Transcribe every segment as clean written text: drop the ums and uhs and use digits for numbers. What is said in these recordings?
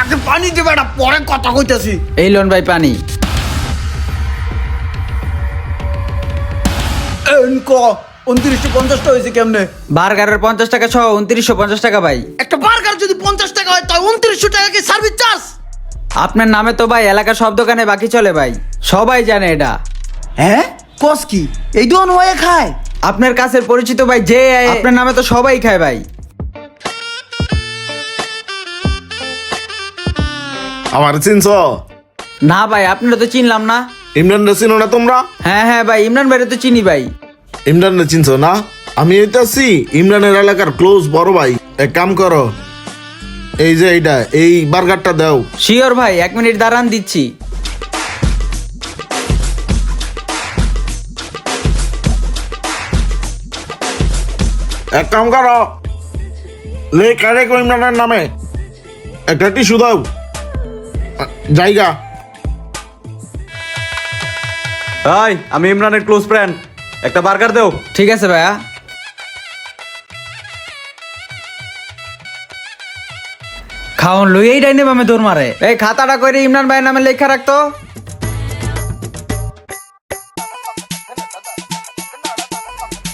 আগে পানি দিবে না, পরে কথা কইতাছি। এই লোন ভাই পানি। এনক 2950 টাকা হয়েছে কেমনে? বার্গারের 50 টাকা সহ 2950 টাকা ভাই। একটা বার্গার যদি 50 টাকা হয় তাই 2900 টাকা কি সার্ভিস চার্জ? আপনার নামে তো ভাই এলাকার সব দোকানে বাকি চলে ভাই, সবাই জানে এটা। হ্যাঁ কস কি এই দোকান ওয়ে খায়? আপনার কাছের পরিচিত ভাই যে আপনার নামে তো সবাই খায় ভাই। আমার চিনছ? না ভাই আপনারা তো চিনলাম না। ইমরান রে চিনো না তোমরা? হ্যাঁ হ্যাঁ ভাই, ইমরান ভাইরে তো চিনি ভাই। ইমরান রে চিনছ না? আমি এইতাছি ইমরানের এলাকার ক্লোজ বড় ভাই। এক কাম করো, এই যে এইটা, এই বার্গারটা দাও। শিওর ভাই, 1 মিনিট দাঁড়ান দিচ্ছি। এক কাম করো, লেখা রেখো ইমরানের নামে। একটা টিস্যু দাও। জায়গা হাই, আমি ইমরানের ক্লোজ ফ্রেন্ড, একটা বার্গার দেও। ঠিক আছে ভাইয়া। খাওন লই এই ডাইনে বামে দৌড় মারে। এই খাতাটা করে ইমরান ভাইয়ের নামে লেখা রাখতো।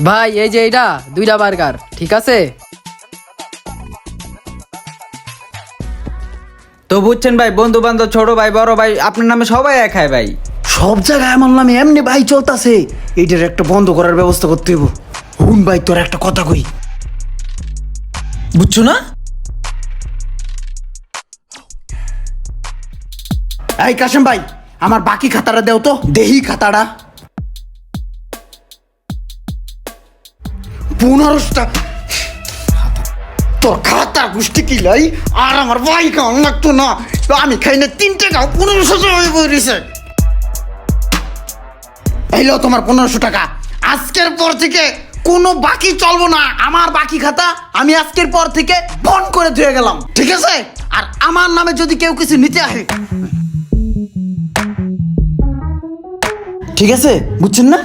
ভাই এই যে এইটা 2টা বার্গার, ঠিক আছে? তো বুঝছেন ভাই, বন্ধু বান্ধব, ছোট ভাই, বড় ভাই, আপনার নামে সবাই এক খায় ভাই। সব জায়গায় আমার নামে এমনি ভাই চলতেছে, এইটার একটা বন্ধ করার ব্যবস্থা করতে হইব। হুন ভাই তোর একটা কথা কই, বুঝছো না? এই কাশেম ভাই, আমার বাকি খাতাটা দেও তো, দেহি খাতাটা। 15টা তোর খাতা গুষ্টি কিলাই, আর আমার ভাই খাওয়ান লাগতো না। আমি খাই না 3 টাকা, 1500 টাকা হয়ে পড়েছে। এইলো তোমার 1500 টাকা। আজকের পর থেকে কোনো বাকি চলবো না। আমার বাকি খাতা আমি আজকের পর থেকে বন্ধ করে ধুয়ে গেলাম, ঠিক আছে? আর আমার নামে যদি কেউ কিছু নিতে আসে, ঠিক আছে? বুঝছেন না?